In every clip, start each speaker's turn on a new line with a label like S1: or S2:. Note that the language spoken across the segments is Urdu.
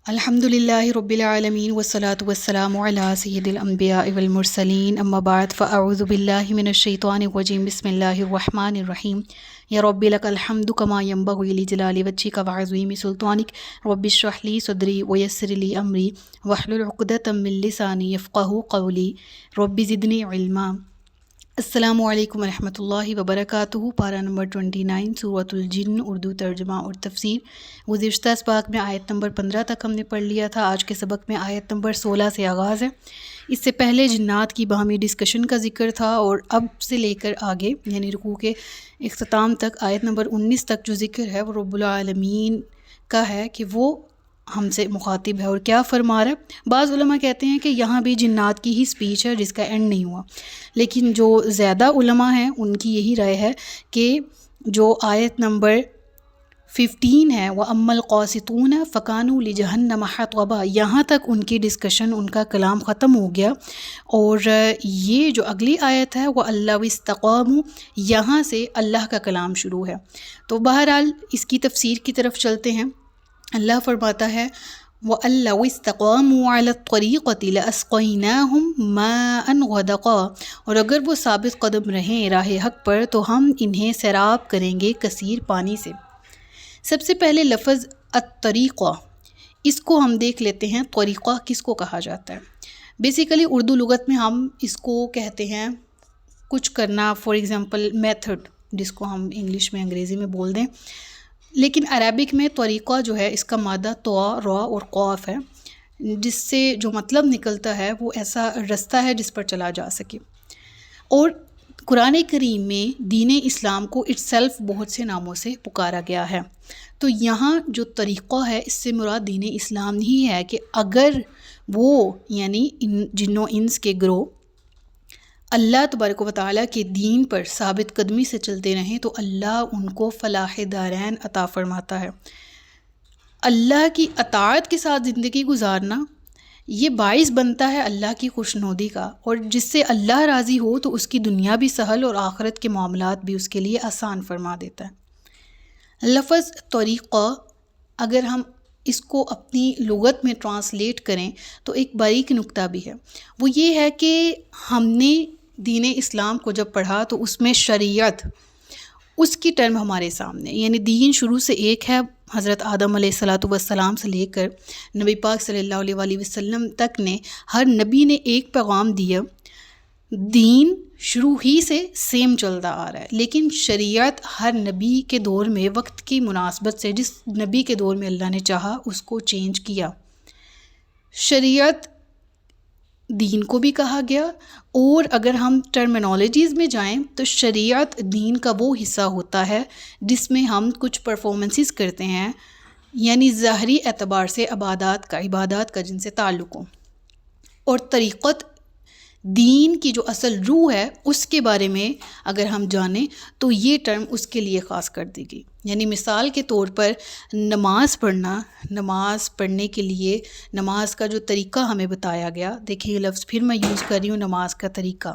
S1: الحمدللہ رب العالمین والصلاة والسلام علی سید الانبیاء والمرسلین اما بعد فاعوذ باللہ من الشیطان الرجیم بسم اللہ الرحمن الرحیم یا رب لک الحمد کما ینبغی لجلال وجہک وعظیم سلطانک رب اشرح لی صدری ویسر لی امری واحلل عقدۃ من لسانی یفقہوا قولی رب زدنی علما۔ السلام علیکم ورحمۃ اللہ وبرکاتہ۔ پارہ نمبر 29 سورۃ الجن، اردو ترجمہ اور تفسیر۔ گزشتہ اسباق میں آیت نمبر 15 تک ہم نے پڑھ لیا تھا۔ آج کے سبق میں آیت نمبر 16 سے آغاز ہے۔ اس سے پہلے جنات کی باہمی ڈسکشن کا ذکر تھا، اور اب سے لے کر آگے یعنی رکوع کے اختتام تک آیت نمبر 19 تک جو ذکر ہے وہ رب العالمین کا ہے کہ وہ ہم سے مخاطب ہے اور کیا فرما رہا ہے۔ بعض علماء کہتے ہیں کہ یہاں بھی جنات کی ہی سپیچ ہے جس کا اینڈ نہیں ہوا، لیکن جو زیادہ علماء ہیں ان کی یہی رائے ہے کہ جو آیت نمبر 15 ہے وَأَمَّا الْقَاسِطُونَ فَكَانُوا لِجَهَنَّمَ حَطَبًا، یہاں تک ان کی ڈسکشن، ان کا کلام ختم ہو گیا، اور یہ جو اگلی آیت ہے وَأَلَّوْ اسْتَقَامُوا، یہاں سے اللہ کا کلام شروع ہے۔ تو بہرحال اس کی تفسیر کی طرف چلتے ہیں۔ اللہ فرماتا ہے وَأَلَّوْ اسْتَقَامُوا عَلَى الطَّرِيقَةِ لَأَسْقَيْنَاهُمْ مَاءً غَدَقًا، اور اگر وہ ثابت قدم رہیں راہ حق پر تو ہم انہیں سیراب کریں گے کثیر پانی سے۔ سب سے پہلے لفظ الطریقہ، اس کو ہم دیکھ لیتے ہیں۔ طریقہ کس کو کہا جاتا ہے؟ بیسیکلی اردو لغت میں ہم اس کو کہتے ہیں کچھ کرنا، فار ایگزامپل میتھڈ، جس کو ہم انگلش میں انگریزی میں بول دیں، لیکن عربک میں طریقہ جو ہے اس کا مادہ طا، را اور قاف ہے، جس سے جو مطلب نکلتا ہے وہ ایسا رستہ ہے جس پر چلا جا سکے۔ اور قرآن کریم میں دین اسلام کو اٹسیلف بہت سے ناموں سے پکارا گیا ہے، تو یہاں جو طریقہ ہے اس سے مراد دین اسلام نہیں ہے کہ اگر وہ یعنی جنوں انس کے گروہ اللہ تبارک و تعالیٰ کے دین پر ثابت قدمی سے چلتے رہیں تو اللہ ان کو فلاح دارین عطا فرماتا ہے۔ اللہ کی اطاعت کے ساتھ زندگی گزارنا یہ باعث بنتا ہے اللہ کی خوشنودی کا، اور جس سے اللہ راضی ہو تو اس کی دنیا بھی سہل اور آخرت کے معاملات بھی اس کے لیے آسان فرما دیتا ہے۔ لفظ طریقہ اگر ہم اس کو اپنی لغت میں ٹرانسلیٹ کریں تو ایک باریک نکتہ بھی ہے، وہ یہ ہے کہ ہم نے دین اسلام کو جب پڑھا تو اس میں شریعت، اس کی ٹرم ہمارے سامنے، یعنی دین شروع سے ایک ہے، حضرت آدم علیہ السلام سے لے کر نبی پاک صلی اللہ علیہ وآلہ وسلم تک نے ہر نبی نے ایک پیغام دیا، دین شروع ہی سے سیم چلتا آ رہا ہے، لیکن شریعت ہر نبی کے دور میں وقت کی مناسبت سے جس نبی کے دور میں اللہ نے چاہا اس کو چینج کیا۔ شریعت دین کو بھی کہا گیا، اور اگر ہم ٹرمینالوجیز میں جائیں تو شریعت دین کا وہ حصہ ہوتا ہے جس میں ہم کچھ پرفارمنسز کرتے ہیں، یعنی ظاہری اعتبار سے عبادات کا جن سے تعلق ہو، اور طریقت دین کی جو اصل روح ہے اس کے بارے میں اگر ہم جانیں تو یہ ٹرم اس کے لیے خاص کر دی گئی۔ یعنی مثال کے طور پر نماز پڑھنا، نماز پڑھنے کے لیے نماز کا جو طریقہ ہمیں بتایا گیا، دیکھیے لفظ پھر میں یوز کر رہی ہوں، نماز کا طریقہ،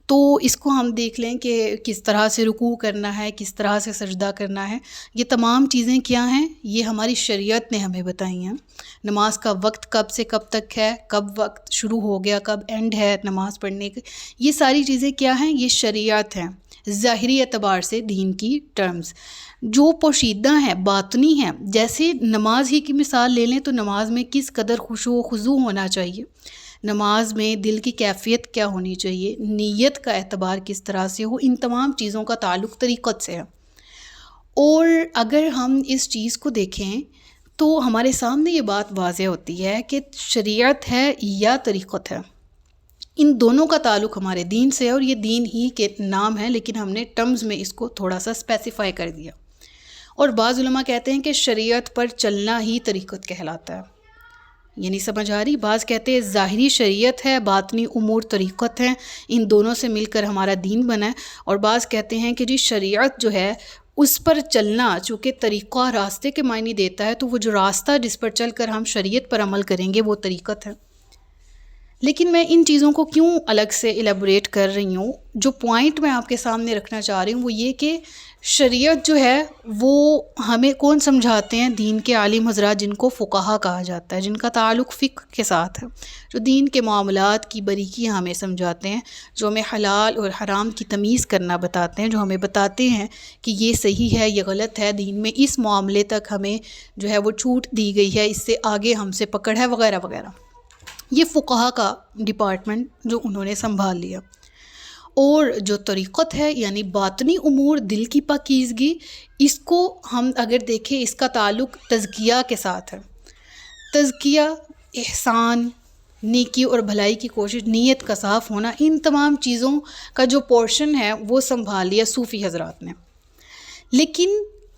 S1: تو اس کو ہم دیکھ لیں کہ کس طرح سے رکوع کرنا ہے، کس طرح سے سجدہ کرنا ہے، یہ تمام چیزیں کیا ہیں، یہ ہماری شریعت نے ہمیں بتائی ہیں۔ نماز کا وقت کب سے کب تک ہے، کب وقت شروع ہو گیا، کب اینڈ ہے نماز پڑھنے کا، یہ ساری چیزیں کیا ہیں، یہ شریعت ہیں، ظاہری اعتبار سے دین کی ٹرمز۔ جو پوشیدہ ہیں، باطنی ہیں، جیسے نماز ہی کی مثال لے لیں تو نماز میں کس قدر خشوع و خضوع ہونا چاہیے، نماز میں دل کی کیفیت کیا ہونی چاہیے، نیت کا اعتبار کس طرح سے ہو، ان تمام چیزوں کا تعلق طریقت سے ہے۔ اور اگر ہم اس چیز کو دیکھیں تو ہمارے سامنے یہ بات واضح ہوتی ہے کہ شریعت ہے یا طریقت ہے، ان دونوں کا تعلق ہمارے دین سے ہے، اور یہ دین ہی کے نام ہے، لیکن ہم نے ٹرمز میں اس کو تھوڑا سا اسپیسیفائی کر دیا۔ اور بعض علماء کہتے ہیں کہ شریعت پر چلنا ہی طریقت کہلاتا ہے، یعنی سمجھ آ رہی؟ بعض کہتے ہیں ظاہری شریعت ہے، باطنی امور طریقت ہیں، ان دونوں سے مل کر ہمارا دین بنا ہے، اور بعض کہتے ہیں کہ جی شریعت جو ہے اس پر چلنا، چونکہ طریقہ راستے کے معنی دیتا ہے، تو وہ جو راستہ جس پر چل کر ہم شریعت پر عمل کریں گے وہ طریقت ہے۔ لیکن میں ان چیزوں کو کیوں الگ سے ایلیبوریٹ کر رہی ہوں، جو پوائنٹ میں آپ کے سامنے رکھنا چاہ رہی ہوں وہ یہ کہ شریعت جو ہے وہ ہمیں کون سمجھاتے ہیں؟ دین کے عالم حضرات، جن کو فقہا کہا جاتا ہے، جن کا تعلق فقہ کے ساتھ ہے، جو دین کے معاملات کی باریکیاں ہمیں سمجھاتے ہیں، جو ہمیں حلال اور حرام کی تمیز کرنا بتاتے ہیں، جو ہمیں بتاتے ہیں کہ یہ صحیح ہے یہ غلط ہے، دین میں اس معاملے تک ہمیں جو ہے وہ چھوٹ دی گئی ہے، اس سے آگے ہم سے پکڑ ہے، وغیرہ وغیرہ۔ یہ فقہا کا ڈپارٹمنٹ جو انہوں نے سنبھال لیا۔ اور جو طریقت ہے یعنی باطنی امور، دل کی پاکیزگی، اس کو ہم اگر دیکھیں اس کا تعلق تزکیہ کے ساتھ ہے۔ تزکیہ، احسان، نیکی اور بھلائی کی کوشش، نیت کا صاف ہونا، ان تمام چیزوں کا جو پورشن ہے وہ سنبھال لیا صوفی حضرات نے۔ لیکن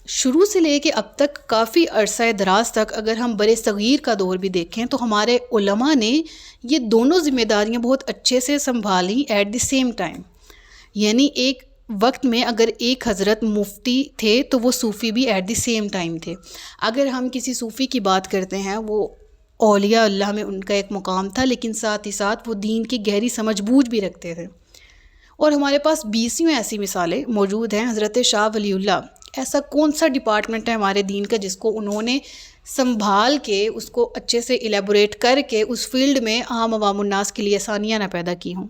S1: شروع سے لے کے اب تک کافی عرصہ دراز تک اگر ہم برِ صغیر کا دور بھی دیکھیں تو ہمارے علماء نے یہ دونوں ذمہ داریاں بہت اچھے سے سنبھالی ایٹ دی سیم ٹائم۔ یعنی ایک وقت میں اگر ایک حضرت مفتی تھے تو وہ صوفی بھی ایٹ دی سیم ٹائم تھے۔ اگر ہم کسی صوفی کی بات کرتے ہیں، وہ اولیاء اللہ میں ان کا ایک مقام تھا، لیکن ساتھ ہی ساتھ وہ دین کی گہری سمجھ بوجھ بھی رکھتے تھے۔ اور ہمارے پاس 20 ایسی مثالیں موجود ہیں۔ حضرت شاہ ولی اللہ، ایسا کون سا ڈپارٹمنٹ ہے ہمارے دین کا جس کو انہوں نے سنبھال کے، اس کو اچھے سے ایلیبوریٹ کر کے اس فیلڈ میں عام عوام الناس کے لیے آسانیاں نہ پیدا کی ہوں۔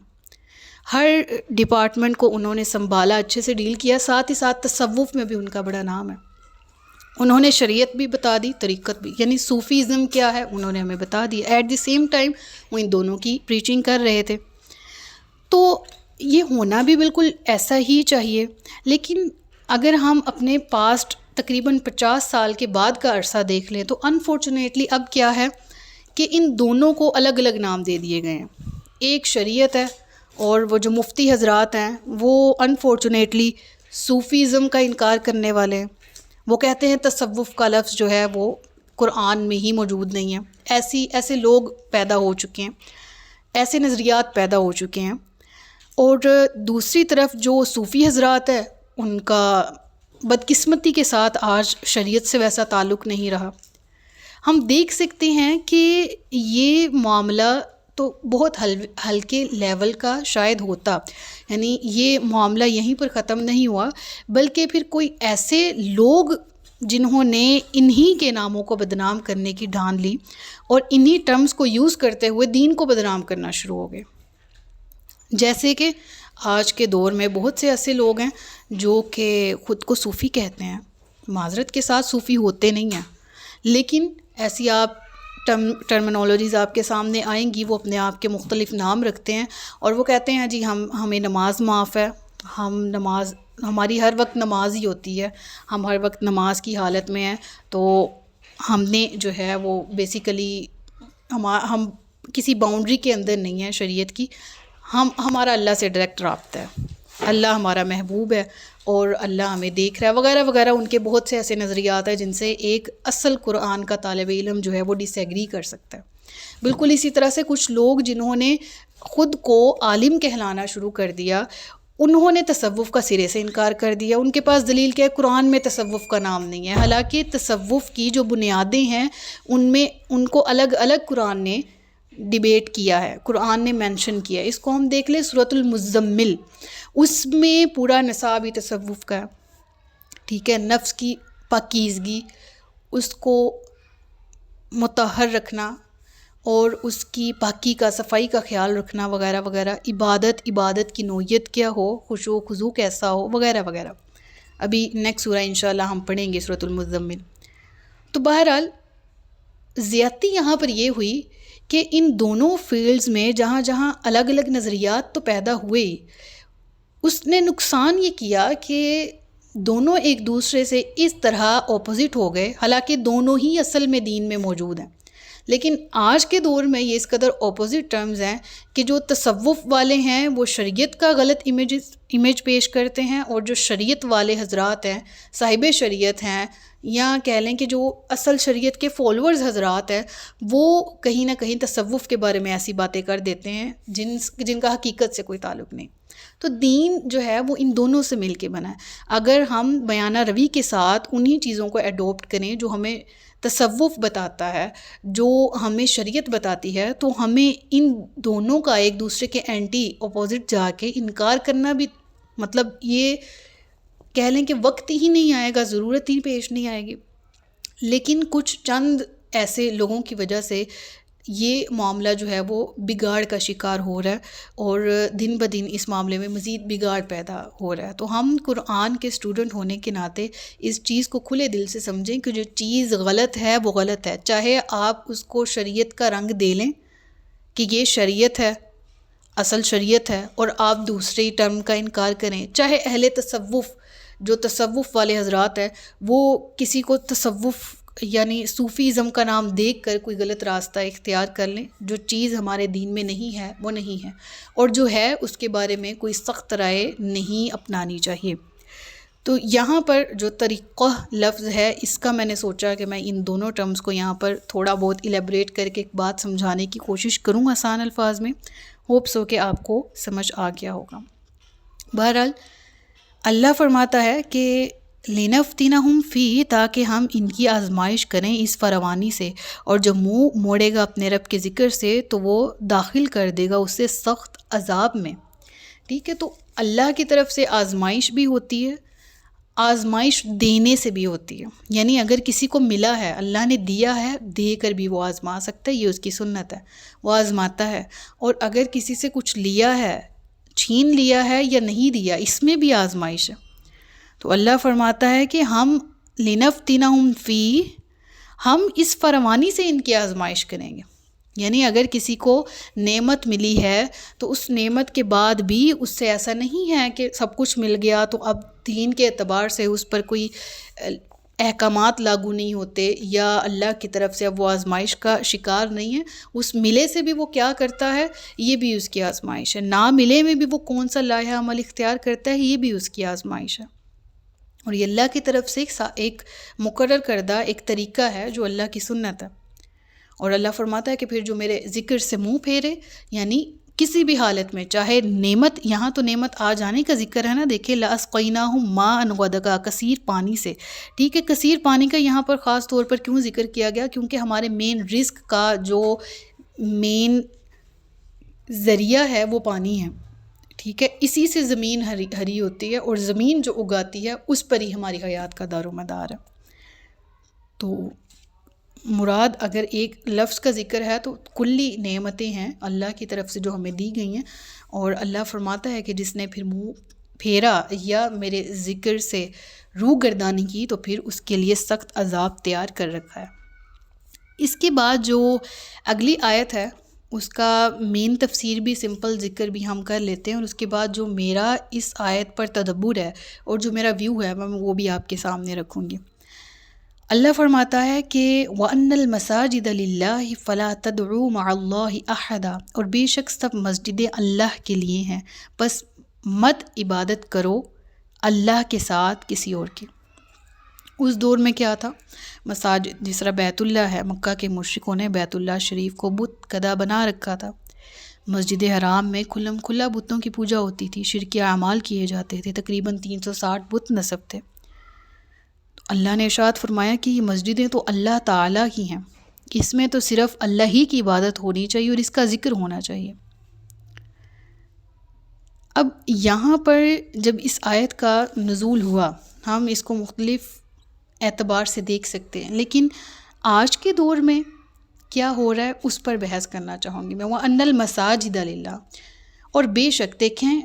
S1: ہر ڈپارٹمنٹ کو انہوں نے سنبھالا، اچھے سے ڈیل کیا۔ ساتھ ہی ساتھ تصوف میں بھی ان کا بڑا نام ہے۔ انہوں نے شریعت بھی بتا دی، طریقت بھی، یعنی صوفیزم کیا ہے انہوں نے ہمیں بتا دی۔ ایٹ دی سیم ٹائم وہ ان دونوں کی پریچنگ کر رہے تھے۔ تو یہ ہونا بھی بالکل ایسا ہی چاہیے۔ لیکن اگر ہم اپنے پاسٹ تقریباً 50 سال کے بعد کا عرصہ دیکھ لیں تو انفارچونیٹلی اب کیا ہے کہ ان دونوں کو الگ الگ نام دے دیے گئے ہیں۔ ایک شریعت ہے، اور وہ جو مفتی حضرات ہیں وہ انفارچونیٹلی صوفیزم کا انکار کرنے والے ہیں۔ وہ کہتے ہیں تصوف کا لفظ جو ہے وہ قرآن میں ہی موجود نہیں ہے۔ ایسے لوگ پیدا ہو چکے ہیں، ایسے نظریات پیدا ہو چکے ہیں۔ اور دوسری طرف جو صوفی حضرات ہیں ان کا بدقسمتی کے ساتھ آج شریعت سے ویسا تعلق نہیں رہا۔ ہم دیکھ سکتے ہیں کہ یہ معاملہ تو بہت ہلکے لیول کا شاید ہوتا، یعنی یہ معاملہ یہیں پر ختم نہیں ہوا، بلکہ پھر کوئی ایسے لوگ جنہوں نے انہی کے ناموں کو بدنام کرنے کی ڈھان لی اور انہی ٹرمز کو یوز کرتے ہوئے دین کو بدنام کرنا شروع ہو گئے۔ جیسے کہ آج کے دور میں بہت سے ایسے لوگ ہیں جو کہ خود کو صوفی کہتے ہیں، معذرت کے ساتھ صوفی ہوتے نہیں ہیں، لیکن ایسی آپ ٹرمنالوجیز آپ کے سامنے آئیں گی، وہ اپنے آپ کے مختلف نام رکھتے ہیں اور وہ کہتے ہیں جی ہمیں نماز معاف ہے، ہماری ہر وقت نماز ہی ہوتی ہے، ہم ہر وقت نماز کی حالت میں ہیں، تو ہم نے جو ہے وہ بیسیکلی ہم کسی باؤنڈری کے اندر نہیں ہیں شریعت کی، ہمارا اللہ سے ڈائریکٹ رابطہ ہے، اللہ ہمارا محبوب ہے اور اللہ ہمیں دیکھ رہا ہے، وغیرہ وغیرہ۔ ان کے بہت سے ایسے نظریات ہیں جن سے ایک اصل قرآن کا طالب علم جو ہے وہ ڈس ایگری کر سکتا ہے۔ بالکل اسی طرح سے کچھ لوگ جنہوں نے خود کو عالم کہلانا شروع کر دیا، انہوں نے تصوف کا سرے سے انکار کر دیا۔ ان کے پاس دلیل کیا ہے؟ قرآن میں تصوف کا نام نہیں ہے، حالانکہ تصوف کی جو بنیادیں ہیں ان کو الگ الگ قرآن نے ڈیبیٹ کیا ہے، قرآن نے مینشن کیا ہے۔ اس کو ہم دیکھ لیں سورۃ المزمل، اس میں پورا نصاب ہی تصوف کا ہے، ٹھیک ہے، نفس کی پاکیزگی، اس کو مطہر رکھنا اور اس کی پاکی کا، صفائی کا خیال رکھنا، وغیرہ وغیرہ، عبادت کی نوعیت کیا ہو، خشوع و خضوع کیسا ہو، وغیرہ وغیرہ۔ ابھی نیکسٹ سورہ انشاءاللہ ہم پڑھیں گے سورۃ المزمل۔ تو بہرحال زیادتی یہاں پر یہ ہوئی کہ ان دونوں فیلڈز میں جہاں جہاں الگ الگ نظریات تو پیدا ہوئے، اس نے نقصان یہ کیا کہ دونوں ایک دوسرے سے اس طرح اپوزٹ ہو گئے، حالانکہ دونوں ہی اصل میں دین میں موجود ہیں، لیکن آج کے دور میں یہ اس قدر اپوزٹ ٹرمز ہیں کہ جو تصوف والے ہیں وہ شریعت کا غلط امیج پیش کرتے ہیں، اور جو شریعت والے حضرات ہیں، صاحب شریعت ہیں، یا کہہ لیں کہ جو اصل شریعت کے فالوورز حضرات ہیں، وہ کہیں نہ کہیں تصوف کے بارے میں ایسی باتیں کر دیتے ہیں جن کا حقیقت سے کوئی تعلق نہیں۔ تو دین جو ہے وہ ان دونوں سے مل کے بنا ہے۔ اگر ہم بیانہ روی کے ساتھ انہی چیزوں کو ایڈوپٹ کریں جو ہمیں تصوف بتاتا ہے، جو ہمیں شریعت بتاتی ہے، تو ہمیں ان دونوں کا ایک دوسرے کے اینٹی اپوزٹ جا کے انکار کرنا بھی مطلب یہ کہہ لیں کہ وقت ہی نہیں آئے گا، ضرورت ہی پیش نہیں آئے گی۔ لیکن کچھ چند ایسے لوگوں کی وجہ سے یہ معاملہ جو ہے وہ بگاڑ کا شکار ہو رہا ہے، اور دن بدن اس معاملے میں مزید بگاڑ پیدا ہو رہا ہے۔ تو ہم قرآن کے اسٹوڈنٹ ہونے کے ناطے اس چیز کو کھلے دل سے سمجھیں کہ جو چیز غلط ہے وہ غلط ہے، چاہے آپ اس کو شریعت کا رنگ دے لیں کہ یہ شریعت ہے، اصل شریعت ہے، اور آپ دوسری ٹرم کا انکار کریں، چاہے اہل تصوف جو تصوف والے حضرات ہیں وہ کسی کو تصوف یعنی صوفیزم کا نام دیکھ کر کوئی غلط راستہ اختیار کر لیں، جو چیز ہمارے دین میں نہیں ہے وہ نہیں ہے، اور جو ہے اس کے بارے میں کوئی سخت رائے نہیں اپنانی چاہیے۔ تو یہاں پر جو طریقہ لفظ ہے اس کا میں نے سوچا کہ میں ان دونوں ٹرمز کو یہاں پر تھوڑا بہت ایلیبریٹ کر کے ایک بات سمجھانے کی کوشش کروں آسان الفاظ میں، ہوپ سو کہ آپ کو سمجھ آ گیا ہوگا۔ بہرحال اللہ فرماتا ہے کہ لِنَفْتِنَهُمْ فِيهِ، تاکہ ہم ان کی آزمائش کریں اس فراوانی سے، اور جو منہ موڑے گا اپنے رب کے ذکر سے تو وہ داخل کر دے گا اسے سخت عذاب میں۔ ٹھیک ہے، تو اللہ کی طرف سے آزمائش بھی ہوتی ہے، آزمائش دینے سے بھی ہوتی ہے، یعنی اگر کسی کو ملا ہے، اللہ نے دیا ہے، دے کر بھی وہ آزما سکتا ہے، یہ اس کی سنت ہے، وہ آزماتا ہے۔ اور اگر کسی سے کچھ لیا ہے، چھین لیا ہے یا نہیں دیا، اس میں بھی آزمائش ہے۔ تو اللہ فرماتا ہے کہ ہم لِنَفْتِنَهُمْ فِيهِ، ہم اس فراوانی سے ان کی آزمائش کریں گے۔ یعنی اگر کسی کو نعمت ملی ہے تو اس نعمت کے بعد بھی اس سے ایسا نہیں ہے کہ سب کچھ مل گیا تو اب دین کے اعتبار سے اس پر کوئی احکامات لاگو نہیں ہوتے، یا اللہ کی طرف سے اب وہ آزمائش کا شکار نہیں ہے۔ اس ملے سے بھی وہ کیا کرتا ہے، یہ بھی اس کی آزمائش ہے، نہ ملے میں بھی وہ کون سا لائحہ عمل اختیار کرتا ہے، یہ بھی اس کی آزمائش ہے۔ اور یہ اللہ کی طرف سے ایک مقرر کردہ ایک طریقہ ہے جو اللہ کی سنت ہے۔ اور اللہ فرماتا ہے کہ پھر جو میرے ذکر سے منہ پھیرے، یعنی کسی بھی حالت میں، چاہے نعمت، یہاں تو نعمت آ جانے کا ذکر ہے نا، دیکھیں لَأَسْقَيْنَاهُمْ مَاءً غَدَقًا، کثیر پانی سے۔ ٹھیک ہے، کثیر پانی کا یہاں پر خاص طور پر کیوں ذکر کیا گیا؟ کیونکہ ہمارے مین رزق کا جو مین ذریعہ ہے وہ پانی ہے۔ ٹھیک ہے، اسی سے زمین ہری ہوتی ہے، اور زمین جو اگاتی ہے اس پر ہی ہماری حیات کا دار و مدار ہے۔ تو مراد اگر ایک لفظ کا ذکر ہے تو کلی نعمتیں ہیں اللہ کی طرف سے جو ہمیں دی گئی ہیں، اور اللہ فرماتا ہے کہ جس نے پھر منہ پھیرا یا میرے ذکر سے روح گردانی کی تو پھر اس کے لیے سخت عذاب تیار کر رکھا ہے۔ اس کے بعد جو اگلی آیت ہے اس کا مین تفسیر بھی سمپل ذکر بھی ہم کر لیتے ہیں، اور اس کے بعد جو میرا اس آیت پر تدبر ہے اور جو میرا ویو ہے میں وہ بھی آپ کے سامنے رکھوں گی۔ اللہ فرماتا ہے کہ وَأَنَّ الْمَسَاجِدَ لِلَّهِ فَلَا تَدْعُوا مَعَ اللَّهِ أَحَدًا، اور بے شک سب مسجدیں اللہ کے لیے ہیں، بس مت عبادت کرو اللہ کے ساتھ کسی اور کی۔ اس دور میں کیا تھا، مساجد جس طرح بیت اللہ ہے، مکہ کے مشرکوں نے بیت اللہ شریف کو بت کدہ بنا رکھا تھا۔ مسجد حرام میں کھلم کھلا بتوں کی پوجا ہوتی تھی، شرکی اعمال کیے جاتے تھے، تقریباً 360 بت نصب تھے۔ اللہ نے ارشاد فرمایا کہ یہ مسجدیں تو اللہ تعالیٰ کی ہیں، اس میں تو صرف اللہ ہی کی عبادت ہونی چاہیے اور اس کا ذکر ہونا چاہیے۔ اب یہاں پر جب اس آیت کا نزول ہوا، ہم اس کو مختلف اعتبار سے دیکھ سکتے ہیں، لیکن آج کے دور میں کیا ہو رہا ہے اس پر بحث کرنا چاہوں گی میں۔ وَأَنَّ الْمَسَاجِدَ لِلَّهِ، اور بے شک دیکھیں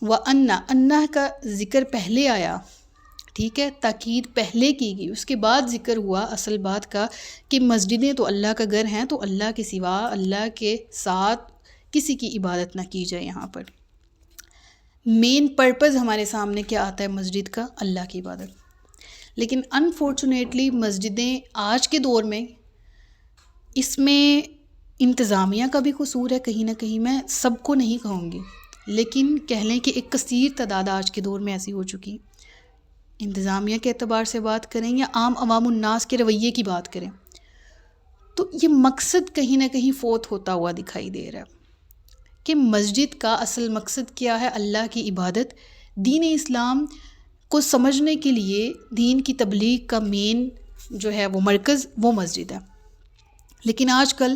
S1: وَأَنَّ کا ذکر پہلے آیا، ٹھیک ہے، تاکید پہلے کی گئی، اس کے بعد ذکر ہوا اصل بات کا کہ مسجدیں تو اللہ کا گھر ہیں، تو اللہ کے سوا اللہ کے ساتھ کسی کی عبادت نہ کی جائے۔ یہاں پر مین پرپز ہمارے سامنے کیا آتا ہے مسجد کا؟ اللہ کی عبادت۔ لیکن انفارچونیٹلی مسجدیں آج کے دور میں، اس میں انتظامیہ کا بھی قصور ہے کہیں نہ کہیں، میں سب کو نہیں کہوں گی، لیکن کہہ لیں کہ ایک کثیر تعداد آج کے دور میں ایسی ہو چکی، انتظامیہ کے اعتبار سے بات کریں یا عام عوام الناس کے رویے کی بات کریں، تو یہ مقصد کہیں نہ کہیں فوت ہوتا ہوا دکھائی دے رہا ہے کہ مسجد کا اصل مقصد کیا ہے؟ اللہ کی عبادت۔ دین اسلام کو سمجھنے کے لیے دین کی تبلیغ کا مین جو ہے وہ مرکز وہ مسجد ہے. لیکن آج کل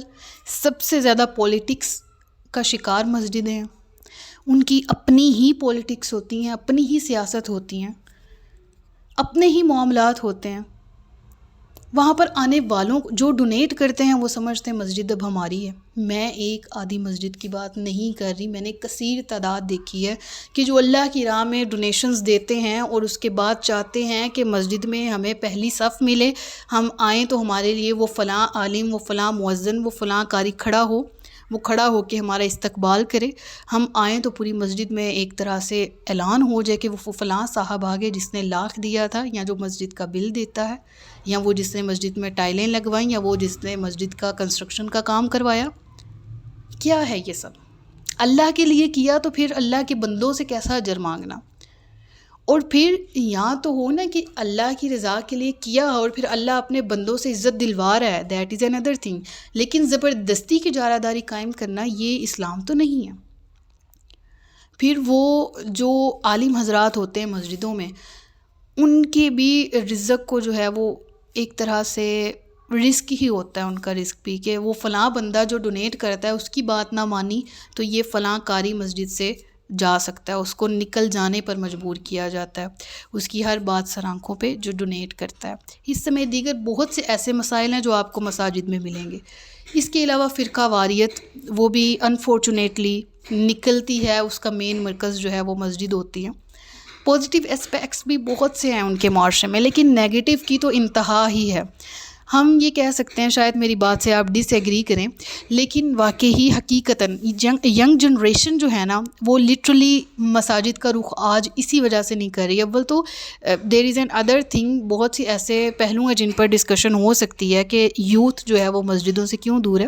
S1: سب سے زیادہ پولیٹکس کا شکار مسجدیں ہیں. ان کی اپنی ہی پولیٹکس ہوتی ہیں، اپنی ہی سیاست ہوتی ہیں، اپنے ہی معاملات ہوتے ہیں. وہاں پر آنے والوں جو ڈونیٹ کرتے ہیں وہ سمجھتے ہیں مسجد اب ہماری ہے. میں ایک آدھی مسجد کی بات نہیں کر رہی، میں نے کثیر تعداد دیکھی ہے کہ جو اللہ کی راہ میں ڈونیشنز دیتے ہیں اور اس کے بعد چاہتے ہیں کہ مسجد میں ہمیں پہلی صف ملے، ہم آئیں تو ہمارے لیے وہ فلاں عالم، وہ فلاں مؤذن، وہ فلاں قاری کھڑا ہو کے ہمارا استقبال کرے. ہم آئیں تو پوری مسجد میں ایک طرح سے اعلان ہو جائے کہ وہ فلاں صاحب آگے جس نے لاکھ دیا تھا، یا جو مسجد کا بل دیتا ہے، یا وہ جس نے مسجد میں ٹائلیں لگوائیں، یا وہ جس نے مسجد کا کنسٹرکشن کا کام کروایا. کیا ہے یہ سب؟ اللہ کے لیے کیا تو پھر اللہ کے بندوں سے کیسا اجر مانگنا؟ اور پھر یہاں تو ہو نا کہ اللہ کی رضا کے لیے کیا اور پھر اللہ اپنے بندوں سے عزت دلوا رہا ہے، دیٹ از اندر تھنگ. لیکن زبردستی کی جارحداری قائم کرنا یہ اسلام تو نہیں ہے. پھر وہ جو عالم حضرات ہوتے ہیں مسجدوں میں، ان کے بھی رزق کو جو ہے وہ ایک طرح سے رزق ہی ہوتا ہے، ان کا رزق بھی، کہ وہ فلاں بندہ جو ڈونیٹ کرتا ہے اس کی بات نہ مانی تو یہ فلاں قاری مسجد سے جا سکتا ہے، اس کو نکل جانے پر مجبور کیا جاتا ہے، اس کی ہر بات سر آنکھوں پہ جو ڈونیٹ کرتا ہے. اس سمیت دیگر بہت سے ایسے مسائل ہیں جو آپ کو مساجد میں ملیں گے. اس کے علاوہ فرقہ واریت وہ بھی انفارچونیٹلی نکلتی ہے، اس کا مین مرکز جو ہے وہ مسجد ہوتی ہے. پازیٹیو اسپیکٹس بھی بہت سے ہیں ان کے معاشرے میں، لیکن نیگیٹو کی تو انتہا ہی ہے. ہم یہ کہہ سکتے ہیں، شاید میری بات سے آپ ڈس ایگری کریں، لیکن واقعی حقیقتاً ینگ جنریشن جو ہے نا وہ لٹرلی مساجد کا رخ آج اسی وجہ سے نہیں کر رہی. اول تو دیر از این ادر تھنگ، بہت سی ایسے پہلو ہیں جن پر ڈسکشن ہو سکتی ہے کہ یوتھ جو ہے وہ مسجدوں سے کیوں دور ہے.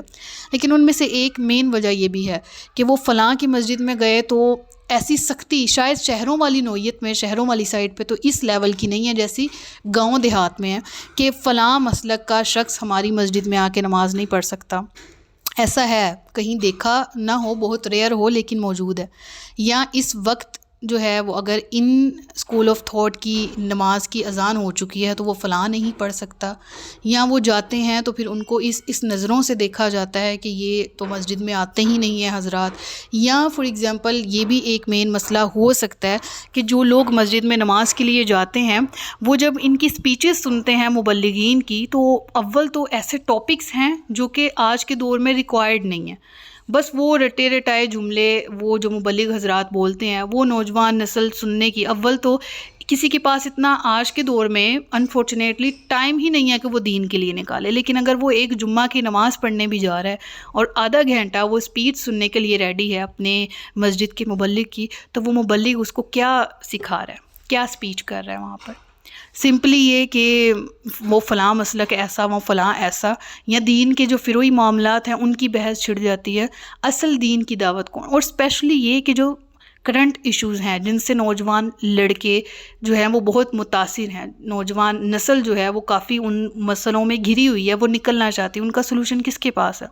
S1: لیکن ان میں سے ایک مین وجہ یہ بھی ہے کہ وہ فلاں کی مسجد میں گئے تو ایسی سختی شاید شہروں والی نوعیت میں، شہروں والی سائڈ پہ تو اس لیول کی نہیں ہے جیسی گاؤں دیہات میں ہے کہ فلاں مسلک کا شخص ہماری مسجد میں آ کے نماز نہیں پڑھ سکتا. ایسا ہے، کہیں دیکھا نہ ہو، بہت ریئر ہو لیکن موجود ہے. یا اس وقت جو ہے وہ اگر ان اسکول آف تھاٹ کی نماز کی اذان ہو چکی ہے تو وہ فلاں نہیں پڑھ سکتا. یا وہ جاتے ہیں تو پھر ان کو اس نظروں سے دیکھا جاتا ہے کہ یہ تو مسجد میں آتے ہی نہیں ہیں حضرات. یا فار ایگزامپل یہ بھی ایک مین مسئلہ ہو سکتا ہے کہ جو لوگ مسجد میں نماز کے لیے جاتے ہیں وہ جب ان کی سپیچز سنتے ہیں مبلغین کی، تو اول تو ایسے ٹاپکس ہیں جو کہ آج کے دور میں ریکوائرڈ نہیں ہیں. بس وہ رٹے رٹائے جملے وہ جو مبلغ حضرات بولتے ہیں وہ نوجوان نسل سننے کی، اول تو کسی کے پاس اتنا آج کے دور میں انفارچونیٹلی ٹائم ہی نہیں ہے کہ وہ دین کے لیے نکالے. لیکن اگر وہ ایک جمعہ کی نماز پڑھنے بھی جا رہا ہے اور آدھا گھنٹہ وہ اسپیچ سننے کے لیے ریڈی ہے اپنے مسجد کے مبلغ کی، تو وہ مبلغ اس کو کیا سکھا رہا ہے، کیا اسپیچ کر رہا ہے وہاں پر؟ سمپلی یہ کہ وہ فلاں مسلک ایسا، وہ فلاں ایسا، یا دین کے جو فروعی معاملات ہیں ان کی بحث چھڑ جاتی ہے. اصل دین کی دعوت کون؟ اور اسپیشلی یہ کہ جو کرنٹ ایشوز ہیں جن سے نوجوان لڑکے جو ہیں وہ بہت متاثر ہیں، نوجوان نسل جو ہے وہ کافی ان مسئلوں میں گھری ہوئی ہے، وہ نکلنا چاہتی ہے. ان کا سلوشن کس کے پاس ہے؟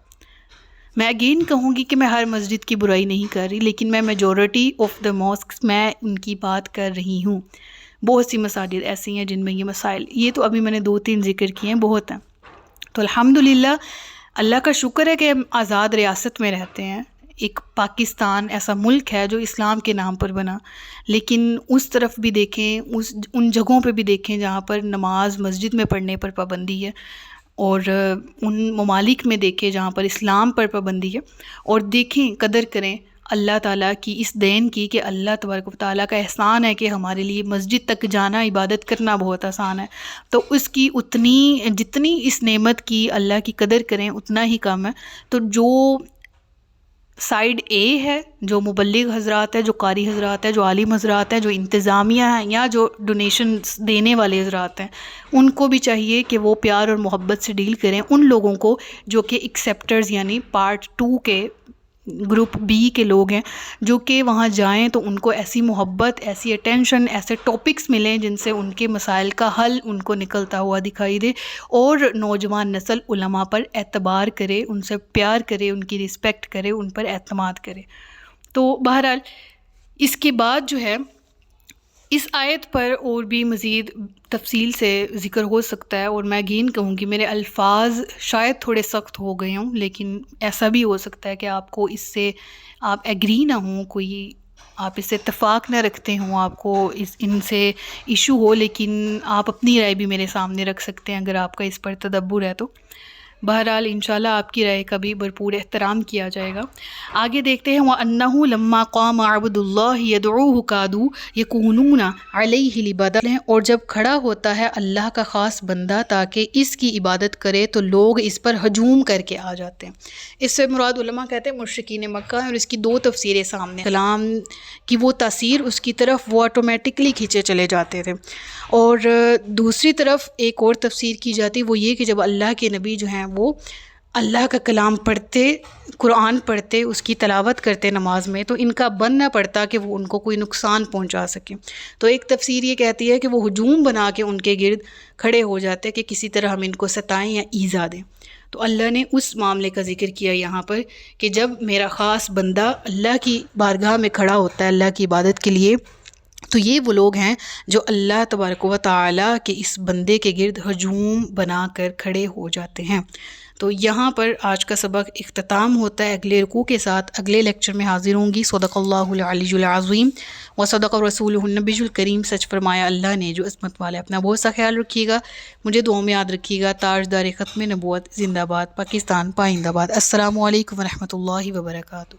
S1: میں اگین کہوں گی کہ میں ہر مسجد کی برائی نہیں کر رہی، لیکن میں میجورٹی آف دا ماسکس میں ان کی بات کر رہی ہوں. بہت سی مساجد ایسی ہیں جن میں یہ مسائل، یہ تو ابھی میں نے 2-3 ذکر کیے ہیں، بہت ہیں. تو الحمدللہ اللہ کا شکر ہے کہ ہم آزاد ریاست میں رہتے ہیں. ایک پاکستان ایسا ملک ہے جو اسلام کے نام پر بنا، لیکن اس طرف بھی دیکھیں، ان جگہوں پہ بھی دیکھیں جہاں پر نماز مسجد میں پڑھنے پر پابندی ہے، اور ان ممالک میں دیکھیں جہاں پر اسلام پر پابندی ہے، اور دیکھیں، قدر کریں اللہ تعالیٰ کی اس دین کی کہ اللہ تبارک و تعالیٰ کا احسان ہے کہ ہمارے لیے مسجد تک جانا، عبادت کرنا بہت آسان ہے. تو اس کی جتنی اس نعمت کی اللہ کی قدر کریں اتنا ہی کم ہے. تو جو سائیڈ اے ہے، جو مبلغ حضرات ہے، جو قاری حضرات ہے، جو عالم حضرات ہے، جو انتظامیہ ہیں، یا جو ڈونیشنز دینے والے حضرات ہیں، ان کو بھی چاہیے کہ وہ پیار اور محبت سے ڈیل کریں ان لوگوں کو جو کہ ایکسیپٹرز یعنی پارٹ 2 کے گروپ بی کے لوگ ہیں، جو کہ وہاں جائیں تو ان کو ایسی محبت، ایسی اٹینشن، ایسے ٹاپکس ملیں جن سے ان کے مسائل کا حل ان کو نکلتا ہوا دکھائی دے، اور نوجوان نسل علماء پر اعتبار کرے، ان سے پیار کرے، ان کی رسپیکٹ کرے، ان پر اعتماد کرے. تو بہرحال اس کے بعد جو ہے اس آیت پر اور بھی مزید تفصیل سے ذکر ہو سکتا ہے، اور میں اگین کہوں گی میرے الفاظ شاید تھوڑے سخت ہو گئے ہوں، لیکن ایسا بھی ہو سکتا ہے کہ آپ کو اس سے آپ ایگری نہ ہوں، کوئی آپ اس سے اتفاق نہ رکھتے ہوں، آپ کو ان سے ایشو ہو، لیکن آپ اپنی رائے بھی میرے سامنے رکھ سکتے ہیں اگر آپ کا اس پر تدبر ہے تو۔ بہرحال انشاءاللہ آپ کی رائے کا بھی بھرپور احترام کیا جائے گا۔ آگے دیکھتے ہیں وَأَنَّهُ لَمَّا قَامَ عَبْدُ اللَّهِ يَدْعُوهُ كَادُوا يَكُونُونَ عَلَيْهِ لِبَدًا، اور جب کھڑا ہوتا ہے اللہ کا خاص بندہ تاکہ اس کی عبادت کرے تو لوگ اس پر ہجوم کر کے آ جاتے ہیں۔ اس سے مراد علماء کہتے ہیں مشرکین مکہ ہیں، اور اس کی دو تفسیریں سامنے، کلام کی وہ تاثیر اس کی طرف وہ آٹومیٹکلی کھینچے چلے جاتے تھے، اور دوسری طرف ایک اور تفسیر کی جاتی وہ یہ کہ جب اللہ کے نبی جو ہیں وہ اللہ کا کلام پڑھتے، قرآن پڑھتے، اس کی تلاوت کرتے نماز میں، تو ان کا بن نہ پڑتا کہ وہ ان کو کوئی نقصان پہنچا سکے۔ تو ایک تفسیر یہ کہتی ہے کہ وہ ہجوم بنا کے ان کے گرد کھڑے ہو جاتے کہ کسی طرح ہم ان کو ستائیں یا ایذا دیں۔ تو اللہ نے اس معاملے کا ذکر کیا یہاں پر کہ جب میرا خاص بندہ اللہ کی بارگاہ میں کھڑا ہوتا ہے اللہ کی عبادت کے لیے، تو یہ وہ لوگ ہیں جو اللہ تبارک و تعالیٰ کے اس بندے کے گرد ہجوم بنا کر کھڑے ہو جاتے ہیں۔ تو یہاں پر آج کا سبق اختتام ہوتا ہے اگلے رکوع کے ساتھ۔ اگلے لیکچر میں حاضر ہوں گی۔ صدق اللہ العلی العظیم و صدق رسولہ النبی الکریم، سچ فرمایا اللہ نے جو عظمت والے۔ اپنا بہت سا خیال رکھیے گا، مجھے دعاؤں میں یاد رکھیے گا۔ تاجدار ختم نبوت زندہ باد، پاکستان پائندہ باد۔ السلام علیکم ورحمۃ اللہ وبرکاتہ۔